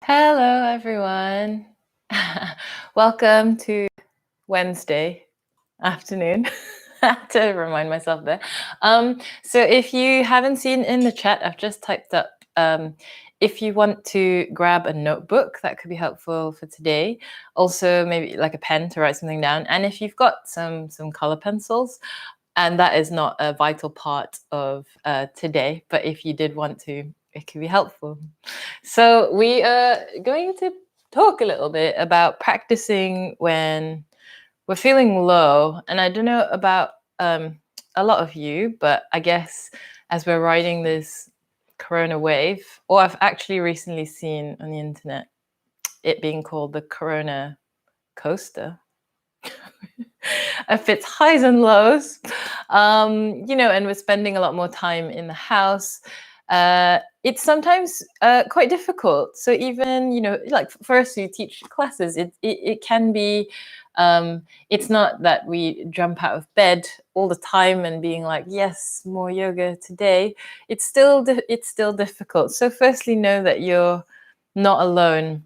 Hello, everyone. Welcome to Wednesday afternoon. I had to remind myself there. So if you haven't seen in the chat, I've just typed up if you want to grab a notebook, that could be helpful for today. Also, maybe like a pen to write something down. And if you've got some color pencils, and that is not a vital part of today, but if you did want to, it could be helpful. So we are going to talk a little bit about practicing when we're feeling low. And I don't know about a lot of you, but I guess as we're riding this corona wave, or I've actually recently seen on the internet it being called the corona coaster. Of its highs and lows, and we're spending a lot more time in the house. It's sometimes quite difficult. So even, like for us who teach classes, it can be, it's not that we jump out of bed all the time and being like, yes, more yoga today. It's still difficult. So firstly, know that you're not alone.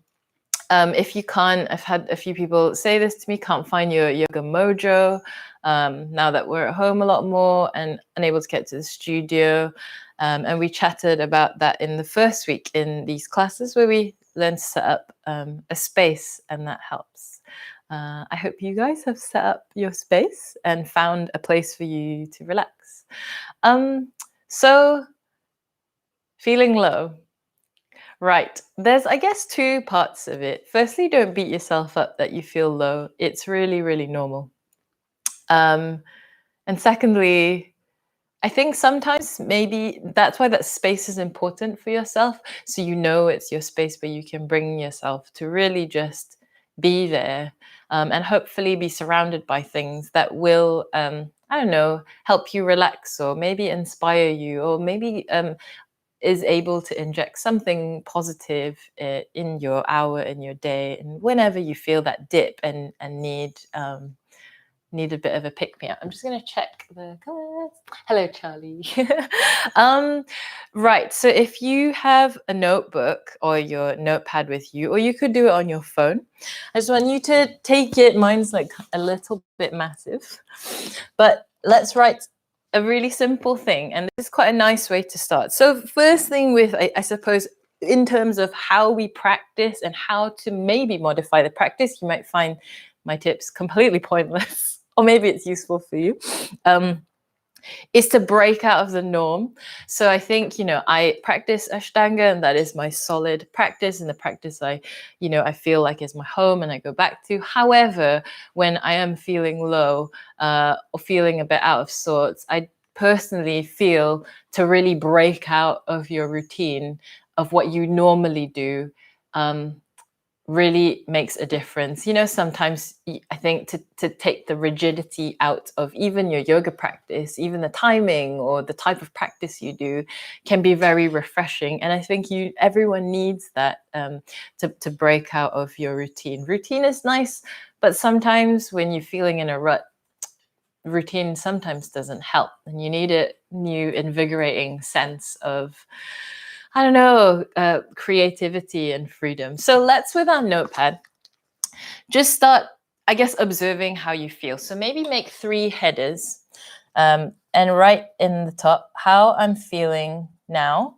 If you can't, I've had a few people say this to me, can't find your yoga mojo now that we're at home a lot more and unable to get to the studio. And we chatted about that in the first week in these classes where we learned to set up a space, and that helps. I hope you guys have set up your space and found a place for you to relax. So feeling low. Right. There's, I guess, two parts of it. Firstly, don't beat yourself up that you feel low. It's really, really normal. And secondly, I think sometimes maybe that's why that space is important for yourself. So it's your space where you can bring yourself to really just be there and hopefully be surrounded by things that will, help you relax or maybe inspire you or maybe is able to inject something positive in your hour, in your day, and whenever you feel that dip and need a bit of a pick-me-up. I'm just going to check the colors. Hello, Charlie. Right, so if you have a notebook or your notepad with you, or you could do it on your phone, I just want you to take it. Mine's like a little bit massive, but let's write a really simple thing, and this is quite a nice way to start. So first thing with, I suppose, in terms of how we practice and how to maybe modify the practice, you might find my tips completely pointless, or maybe it's useful for you, is to break out of the norm. So I think, I practice Ashtanga, and that is my solid practice, and the practice I feel like is my home and I go back to. However, when I am feeling low or feeling a bit out of sorts, I personally feel to really break out of your routine of what you normally do really makes a difference. Sometimes I think to take the rigidity out of even your yoga practice, even the timing or the type of practice you do can be very refreshing. And I think everyone needs that to break out of your routine. Routine is nice, but sometimes when you're feeling in a rut, routine sometimes doesn't help, and you need a new invigorating sense of creativity and freedom. So let's, with our notepad, just start, I guess, observing how you feel. So maybe make 3 headers and write in the top how I'm feeling now.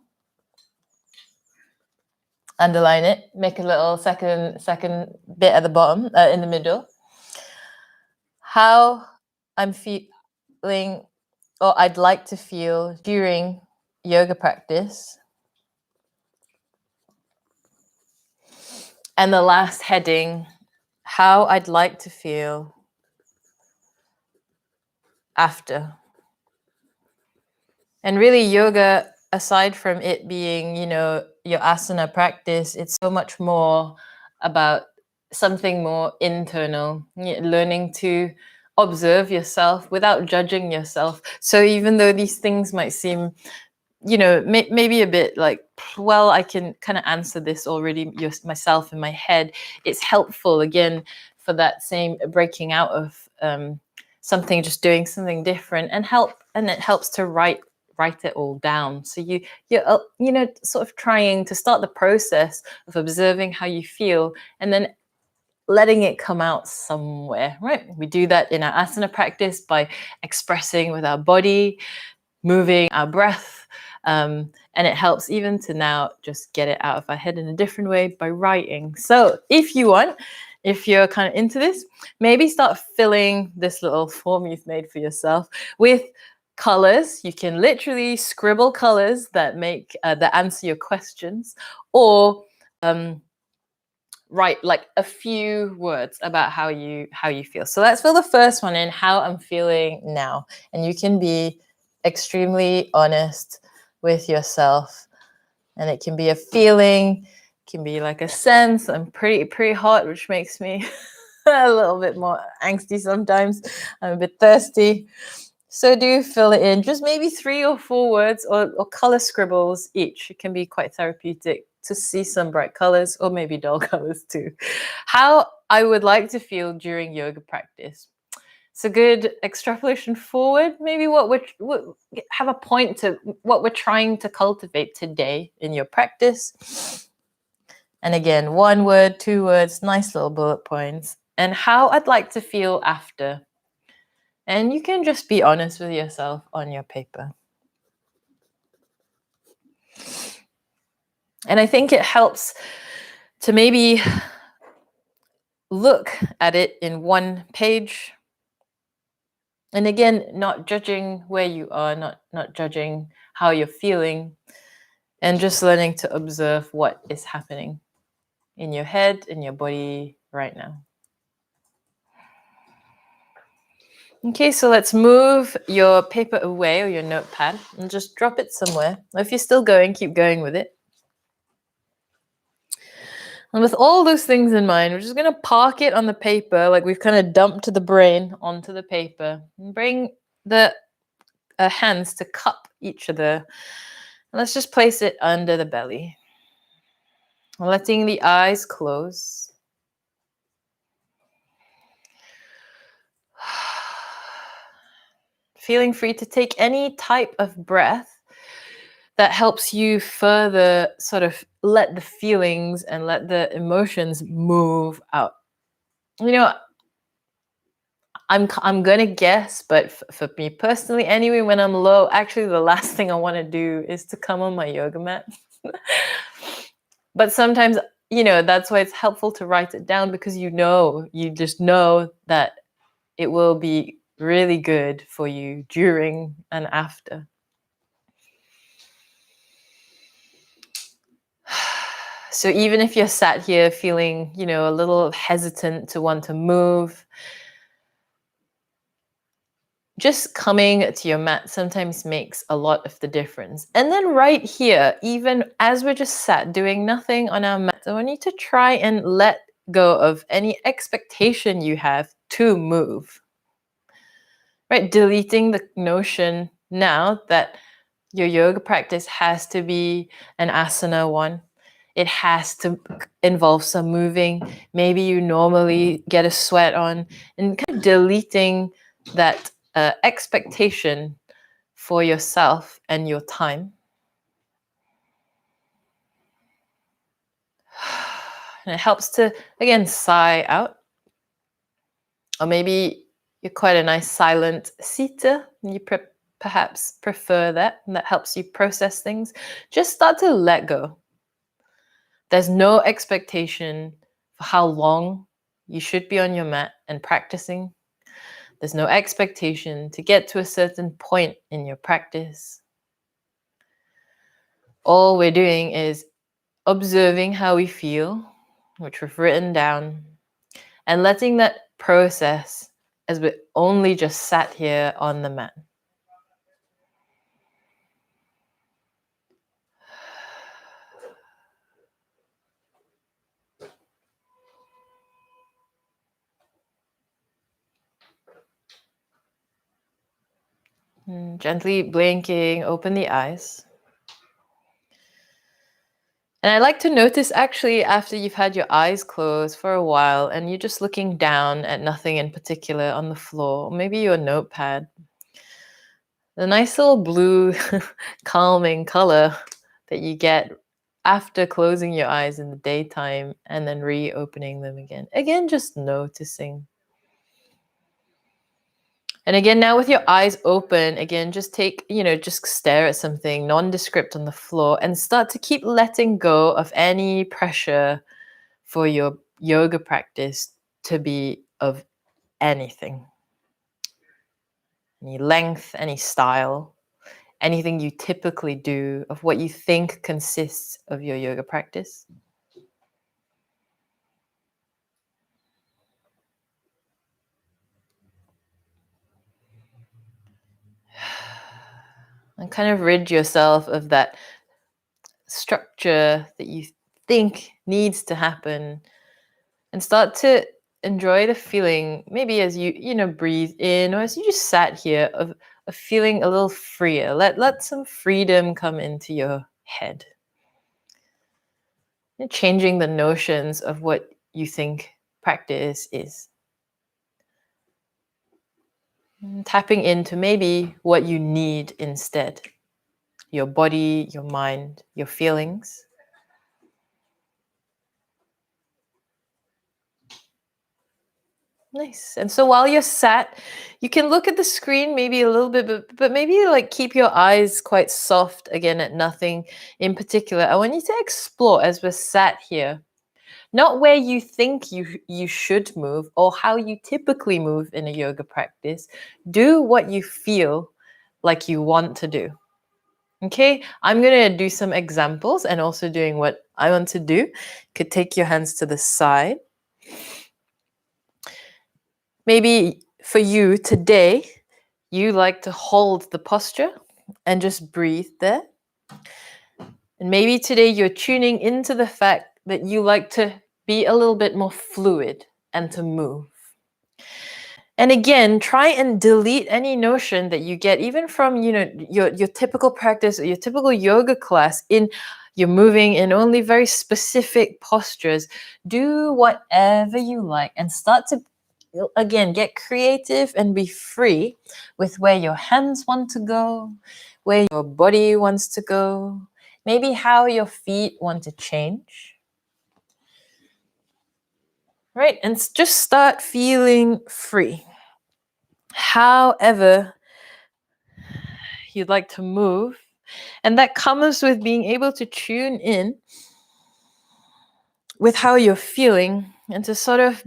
Underline it, make a little second bit at the bottom, in the middle. How I'm feeling, or I'd like to feel during yoga practice. And the last heading, how I'd like to feel after. And really, yoga, aside from it being, your asana practice, it's so much more about something more internal, learning to observe yourself without judging yourself. So even though these things might seem maybe a bit like, well, I can kind of answer this already myself in my head, it's helpful again for that same breaking out of something, just doing something different, and it helps to write write it all down. So you're sort of trying to start the process of observing how you feel and then letting it come out somewhere, right? We do that in our asana practice by expressing with our body, moving our breath, and it helps even to now just get it out of our head in a different way by writing. So if you want, if you're kind of into this, maybe start filling this little form you've made for yourself with colors. You can literally scribble colors that make that answer your questions, or write like a few words about how you feel. So let's fill the first one in, how I'm feeling now, and you can be extremely honest with yourself. And it can be a feeling, it can be like a sense. I'm pretty hot, which makes me a little bit more angsty sometimes. I'm a bit thirsty. So do fill it in, just maybe 3 or 4 words or color scribbles each. It can be quite therapeutic to see some bright colors or maybe dull colors too. How I would like to feel during yoga practice. It's a good extrapolation forward. Maybe have a point to what we're trying to cultivate today in your practice. And again, 1 word, 2 words, nice little bullet points. And how I'd like to feel after. And you can just be honest with yourself on your paper. And I think it helps to maybe look at it in 1 page. And again, not judging where you are, not judging how you're feeling, and just learning to observe what is happening in your head, in your body right now. Okay, so let's move your paper away, or your notepad, and just drop it somewhere. If you're still going, keep going with it. And with all those things in mind, we're just going to park it on the paper, like we've kind of dumped the brain onto the paper, and bring the hands to cup each other. And let's just place it under the belly, letting the eyes close. Feeling free to take any type of breath that helps you further sort of let the feelings and let the emotions move out. You know, I'm gonna guess, but for me personally, anyway, when I'm low, actually the last thing I want to do is to come on my yoga mat. But sometimes, that's why it's helpful to write it down, because you just know that it will be really good for you during and after. So even if you're sat here feeling, a little hesitant to want to move, just coming to your mat sometimes makes a lot of the difference. And then right here, even as we're just sat doing nothing on our mat, I want you to try and let go of any expectation you have to move. Right? Deleting the notion now that your yoga practice has to be an asana one. It has to involve some moving. Maybe you normally get a sweat on, and kind of deleting that expectation for yourself and your time. And it helps to, again, sigh out. Or maybe you're quite a nice silent seater, and you perhaps prefer that, and that helps you process things. Just start to let go. There's no expectation for how long you should be on your mat and practicing. There's no expectation to get to a certain point in your practice. All we're doing is observing how we feel, which we've written down, and letting that process as we only just sat here on the mat. Gently blinking, open the eyes. And I like to notice, actually, after you've had your eyes closed for a while and you're just looking down at nothing in particular on the floor, or maybe your notepad, The nice little blue calming color that you get after closing your eyes in the daytime and then reopening them again. Again, just noticing. And again, now with your eyes open, again, just just stare at something nondescript on the floor and start to keep letting go of any pressure for your yoga practice to be of anything. Any length, any style, anything you typically do, of what you think consists of your yoga practice. And kind of rid yourself of that structure that you think needs to happen, and start to enjoy the feeling, maybe as you breathe in, or as you just sat here, of feeling a little freer. Let some freedom come into your head. You're changing the notions of what you think practice is. And tapping into maybe what you need instead. Your body, your mind, your feelings. Nice. And so while you're sat, you can look at the screen maybe a little bit, but maybe like keep your eyes quite soft again at nothing in particular. I want you to explore as we're sat here, not where you think you should move or how you typically move in a yoga practice. Do what you feel like you want to do. Okay, I'm going to do some examples and also doing what I want to do. You could take your hands to the side. Maybe for you today, you like to hold the posture and just breathe there. And maybe today you're tuning into the fact that you like to be a little bit more fluid and to move. And again, try and delete any notion that you get, even from your typical practice or your typical yoga class, in you're moving in only very specific postures. Do whatever you like and start to, again, get creative and be free with where your hands want to go, where your body wants to go, maybe how your feet want to change. Right? And just start feeling free. However you'd like to move. And that comes with being able to tune in with how you're feeling, and to sort of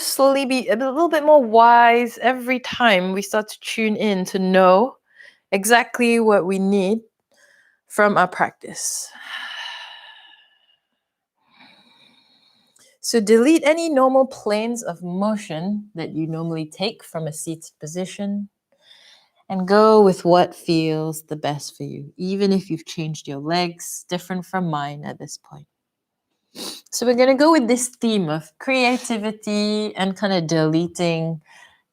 slowly be a little bit more wise every time we start to tune in to know exactly what we need from our practice. So delete any normal planes of motion that you normally take from a seated position and go with what feels the best for you, even if you've changed your legs, different from mine at this point. So we're going to go with this theme of creativity and kind of deleting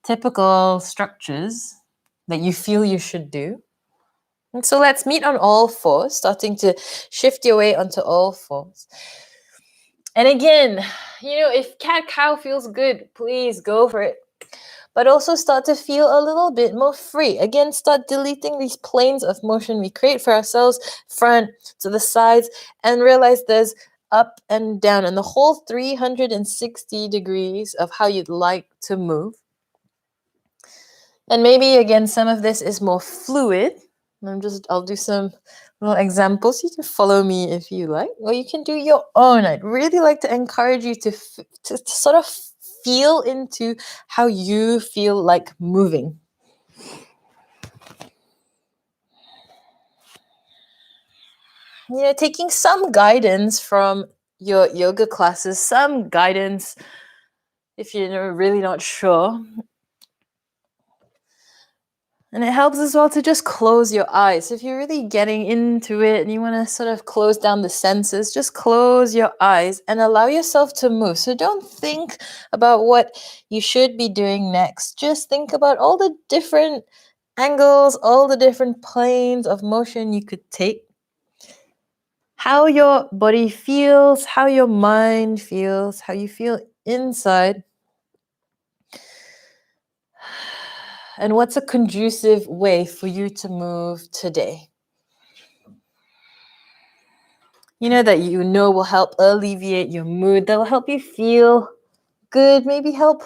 typical structures that you feel you should do. And so let's meet on all fours, starting to shift your weight onto all fours. And again, if cat-cow feels good, please go for it. But also start to feel a little bit more free. Again, start deleting these planes of motion we create for ourselves, front to the sides, and realize there's up and down and the whole 360 degrees of how you'd like to move. And maybe, again, some of this is more fluid. I'll do some little examples. You can follow me if you like, or you can do your own. I'd really like to encourage you to sort of feel into how you feel like moving. Taking some guidance from your yoga classes, some guidance if you're really not sure. And it helps as well to just close your eyes. If you're really getting into it and you want to sort of close down the senses, just close your eyes and allow yourself to move. So don't think about what you should be doing next. Just think about all the different angles, all the different planes of motion you could take. How your body feels, how your mind feels, how you feel inside. And what's a conducive way for you to move today? You know that you know will help alleviate your mood, that will help you feel good, maybe help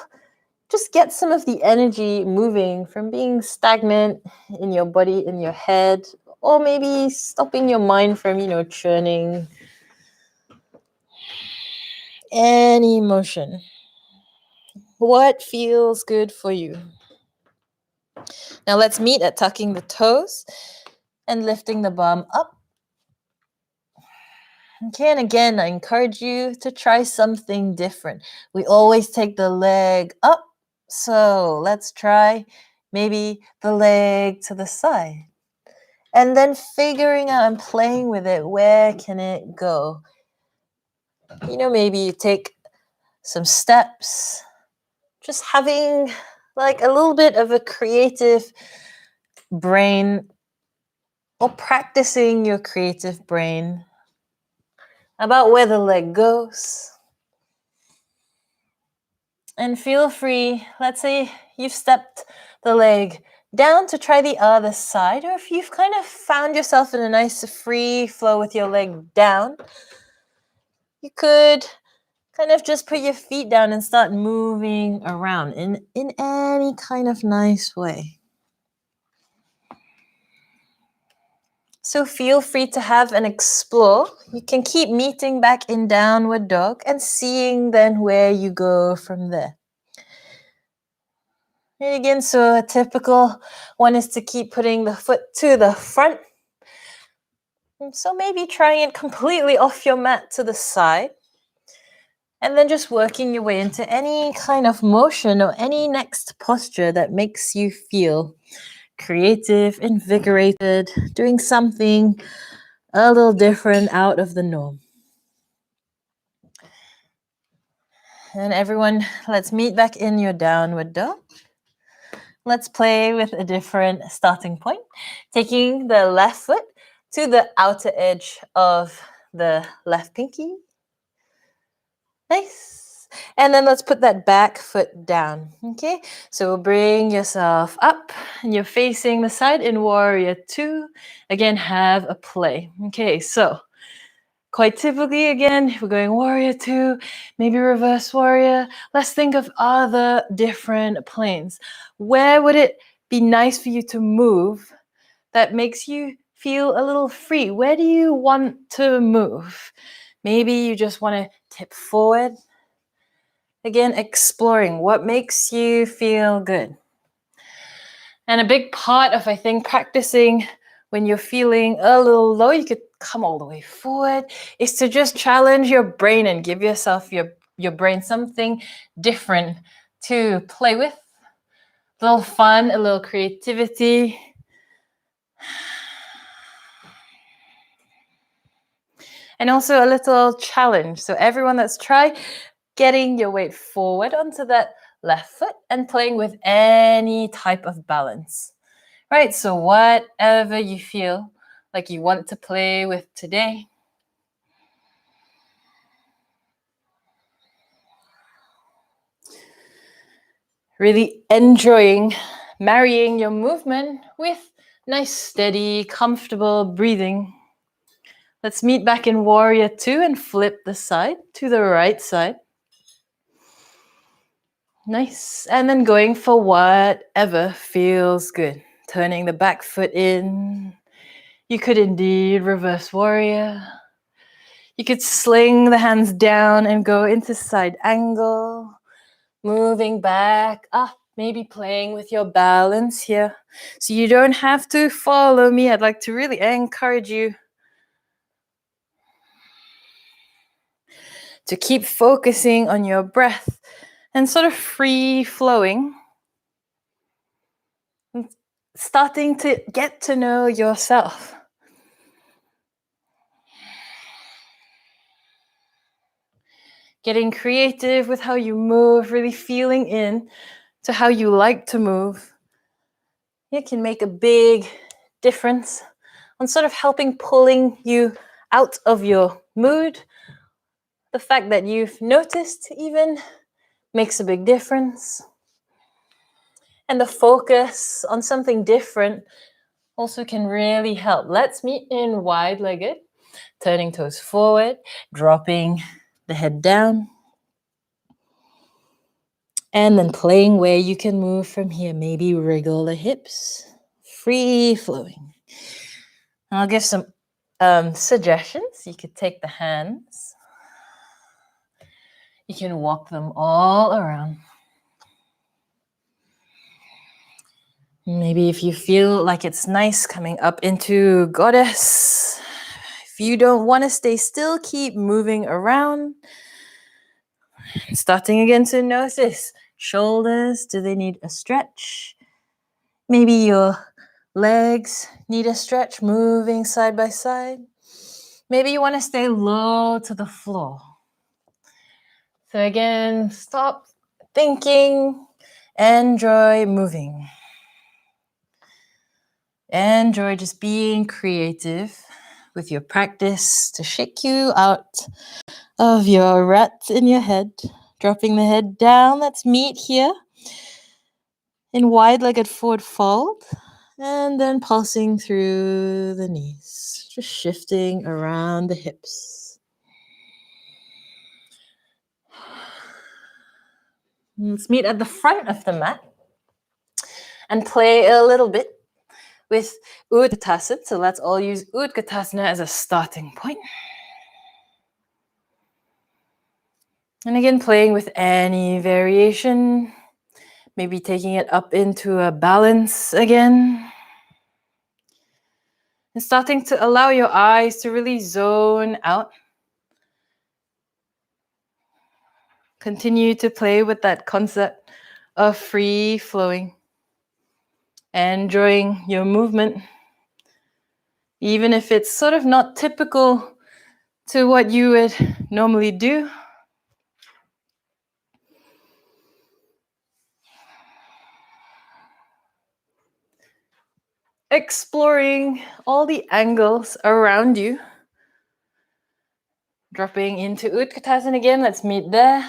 just get some of the energy moving from being stagnant in your body, in your head, or maybe stopping your mind from, churning. Any emotion. What feels good for you? Now let's meet at tucking the toes and lifting the bum up. Okay, and again, I encourage you to try something different. We always take the leg up, so let's try maybe the leg to the side. And then figuring out and playing with it, where can it go? Maybe you take some steps, just having like a little bit of a creative brain, or practicing your creative brain about where the leg goes. And feel free, let's say you've stepped the leg down, to try the other side, or if you've kind of found yourself in a nice free flow with your leg down, you could kind of just put your feet down and start moving around in any kind of nice way. So feel free to have and explore. You can keep meeting back in downward dog and seeing then where you go from there. And again, so a typical one is to keep putting the foot to the front. And so maybe trying it completely off your mat to the side. And then just working your way into any kind of motion or any next posture that makes you feel creative, invigorated, doing something a little different out of the norm. And everyone, let's meet back in your downward dog. Let's play with a different starting point. Taking the left foot to the outer edge of the left pinky. Nice. And then let's put that back foot down. Okay, so bring yourself up and you're facing the side in warrior two. Again, have a play. Okay, so quite typically, again, we're going warrior two, maybe reverse warrior. Let's think of other different planes. Where would it be nice for you to move that makes you feel a little free? Where do you want to move? Maybe you just want to tip forward. Again, exploring what makes you feel good. And a big part of, I think, practicing when you're feeling a little low, you could come all the way forward, is to just challenge your brain and give yourself, your brain, something different to play with. A little fun, a little creativity. And also a little challenge. So everyone, let's try getting your weight forward onto that left foot and playing with any type of balance. Right, so whatever you feel like you want to play with today. Really enjoying marrying your movement with nice, steady, comfortable breathing. Let's meet back in warrior two and flip the side to the right side. Nice. And then going for whatever feels good. Turning the back foot in. You could indeed reverse warrior. You could sling the hands down and go into side angle. Moving back up, maybe playing with your balance here. So you don't have to follow me. I'd like to really encourage you to keep focusing on your breath and sort of free flowing. And starting to get to know yourself. Getting creative with how you move, really feeling in to how you like to move. It can make a big difference on sort of helping pulling you out of your mood. The fact that you've noticed even makes a big difference. And the focus on something different also can really help. Let's meet in wide-legged, turning toes forward, dropping the head down, and then playing where you can move from here. Maybe wriggle the hips, free flowing. I'll give some suggestions. You could take the hands. You can walk them all around. Maybe if you feel like it's nice coming up into goddess. If you don't want to stay still, keep moving around. Starting again to notice shoulders. Do they need a stretch? Maybe your legs need a stretch, moving side by side. Maybe you want to stay low to the floor. So again, stop thinking, enjoy moving. Enjoy just being creative with your practice to shake you out of your rut in your head. Dropping the head down. Let's meet here in wide-legged forward fold. And then pulsing through the knees. Just shifting around the hips. Let's meet at the front of the mat. And play a little bit with Utkatasana. So let's all use Utkatasana as a starting point. And again, playing with any variation. Maybe taking it up into a balance again. And starting to allow your eyes to really zone out. Continue to play with that concept of free flowing. Enjoying your movement. Even if it's sort of not typical to what you would normally do. Exploring all the angles around you. Dropping into Utkatasana again. Let's meet there.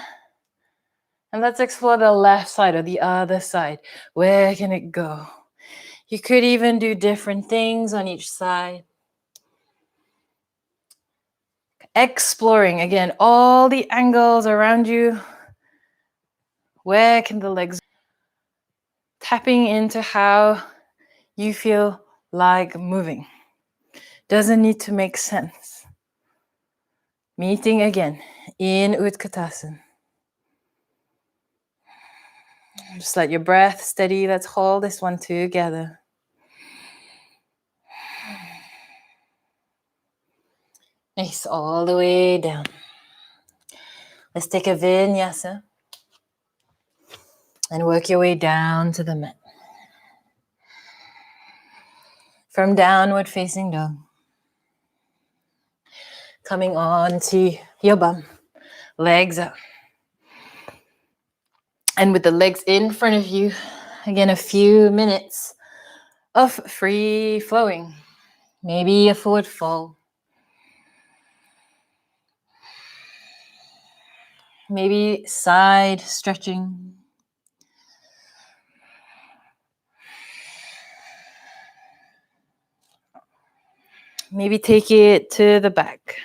And let's explore the left side or the other side. Where can it go? You could even do different things on each side. Exploring, again, all the angles around you. Where can the legs go? Tapping into how you feel like moving. Doesn't need to make sense. Meeting again in Utkatasana. Just let your breath steady. Let's hold this one together. Nice, all the way down. Let's take a vinyasa and work your way down to the mat. From downward facing dog. Coming on to your bum. Legs up. And with the legs in front of you, again, a few minutes of free flowing. Maybe a forward fold. Maybe side stretching. Maybe take it to the back.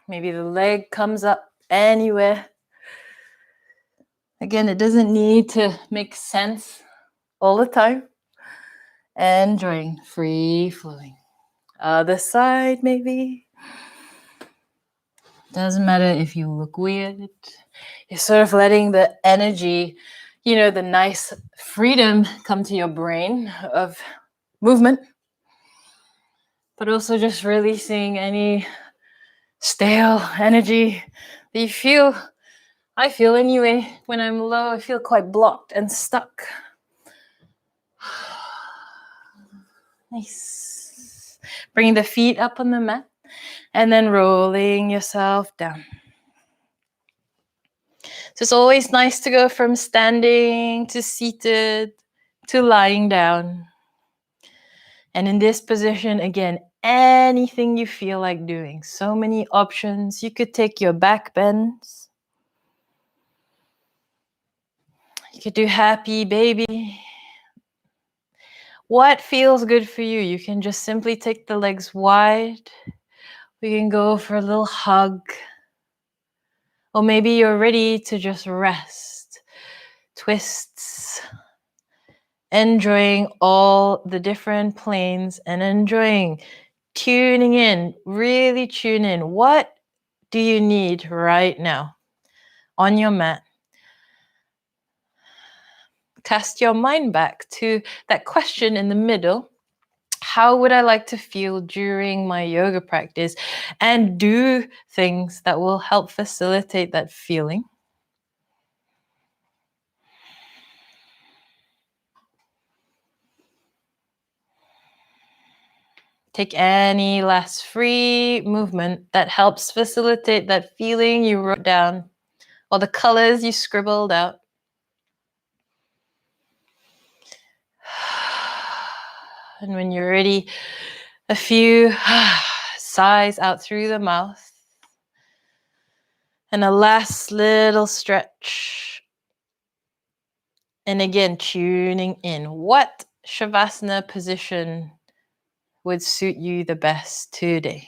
Maybe the leg comes up anywhere. Again, it doesn't need to make sense all the time. Enjoying free flowing. Other side, maybe. Doesn't matter if you look weird. You're sort of letting the energy, the nice freedom come to your brain of movement. But also just releasing any stale energy that you feel. I feel anyway, when I'm low, I feel quite blocked and stuck. Nice. Bring the feet up on the mat and then rolling yourself down. So it's always nice to go from standing to seated to lying down. And in this position, again, anything you feel like doing. So many options. You could take your back bends. could do happy baby. What feels good for you? You can just simply take the legs wide. We can go for a little hug. Or maybe you're ready to just rest. Twists. Enjoying all the different planes and enjoying tuning in. Really tune in. What do you need right now on your mat? Cast your mind back to that question in the middle. How would I like to feel during my yoga practice? And do things that will help facilitate that feeling. Take any last free movement that helps facilitate that feeling you wrote down or the colors you scribbled out. And when you're ready, a few sighs out through the mouth. And a last little stretch. And again, tuning in. What Shavasana position would suit you the best today?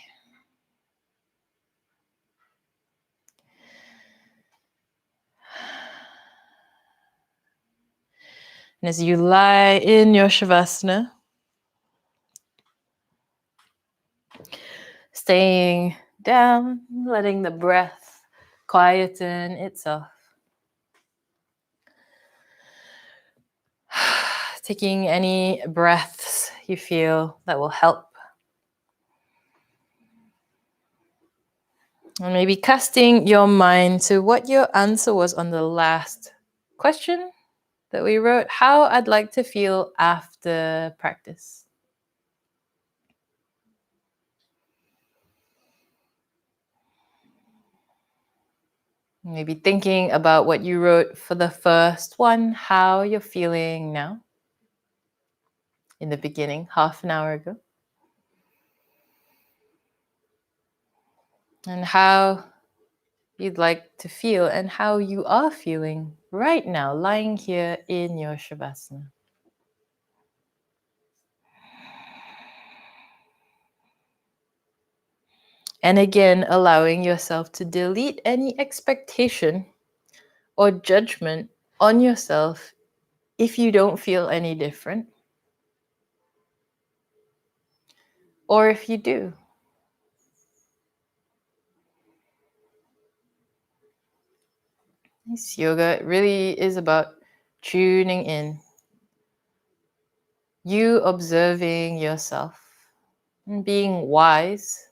And as you lie in your Shavasana, staying down, letting the breath quieten itself. Taking any breaths you feel that will help. And maybe casting your mind to what your answer was on the last question that we wrote. How I'd like to feel after practice. Maybe thinking about what you wrote for the first one, how you're feeling now. In the beginning, half an hour ago. And how you'd like to feel and how you are feeling right now, lying here in your Shavasana. And again, allowing yourself to delete any expectation or judgment on yourself if you don't feel any different. Or if you do. This yoga really is about tuning in. You observing yourself and being wise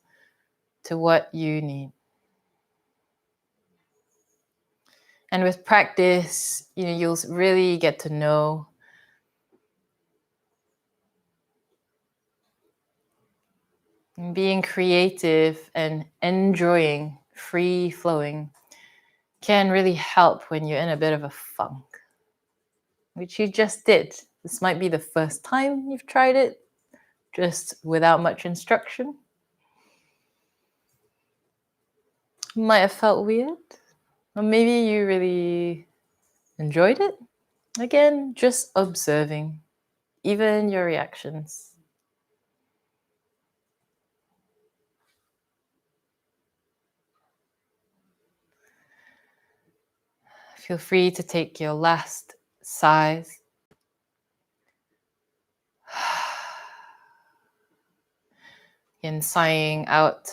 to what you need. And with practice, you'll really get to know and being creative and enjoying free flowing can really help when you're in a bit of a funk, which you just did. This might be the first time you've tried it, just without much instruction. Might have felt weird, or maybe you really enjoyed it. Again, just observing, even your reactions. Feel free to take your last sighs. And sighing out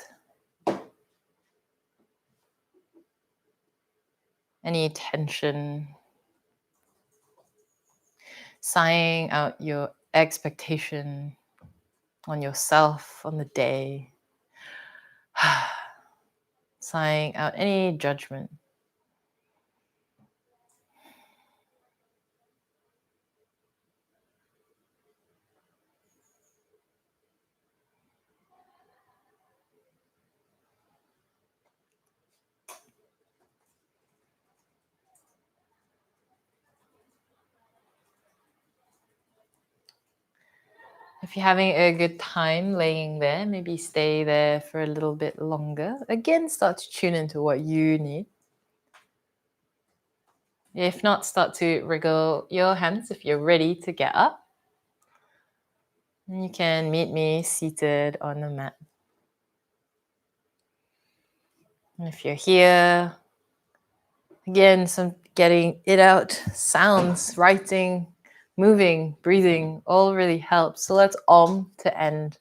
any tension. Sighing out your expectation on yourself, on the day. Sighing out any judgment. If you're having a good time laying there, maybe stay there for a little bit longer. Again, start to tune into what you need. If not, start to wriggle your hands if you're ready to get up. And you can meet me seated on the mat. And if you're here, again, some getting it out, sounds, writing, moving, breathing, all really helps. So let's Om to end.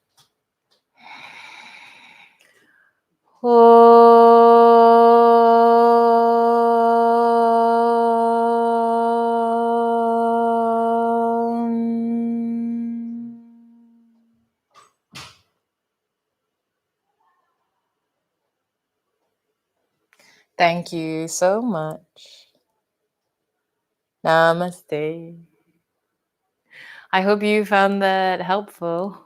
Thank you so much. Namaste. I hope you found that helpful.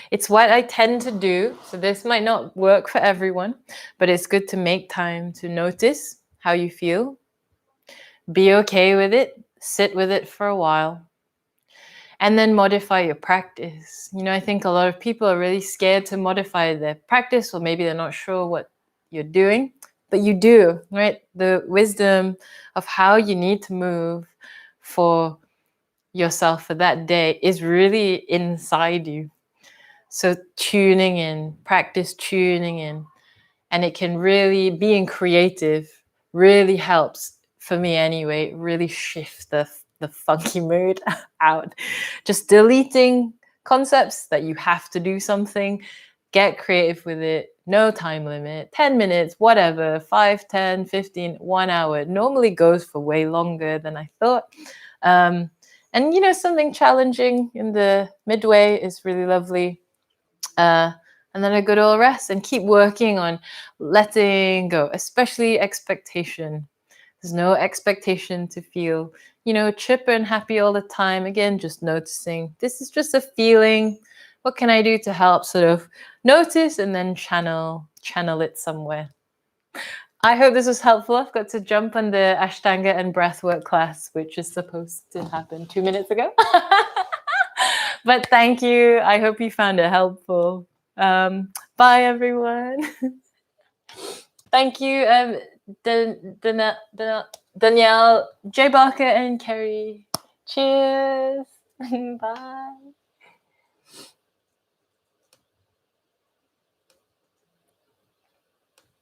It's what I tend to do. So this might not work for everyone, but it's good to make time to notice how you feel. Be okay with it. Sit with it for a while. And then modify your practice. You know, I think a lot of people are really scared to modify their practice, or maybe they're not sure what you're doing, but you do, right? The wisdom of how you need to move for yourself for that day is really inside you. So tuning in, practice tuning in, and it can really, being creative really helps, for me anyway, really shift the funky mood out. Just deleting concepts that you have to do something, get creative with it, no time limit, 10 minutes, whatever, 5, 10, 15, 1 hour. It normally goes for way longer than I thought. And you know, something challenging in the midway is really lovely. And then a good old rest, and keep working on letting go, especially expectation. There's no expectation to feel, you know, chipper and happy all the time. Again, just noticing this is just a feeling. What can I do to help sort of notice and then channel it somewhere? I hope this was helpful. I've got to jump on the Ashtanga and breathwork class, which is supposed to happen 2 minutes ago. But thank you. I hope you found it helpful. Bye, everyone. Thank you, Danielle, Jay Barker, and Kerry. Cheers. Bye.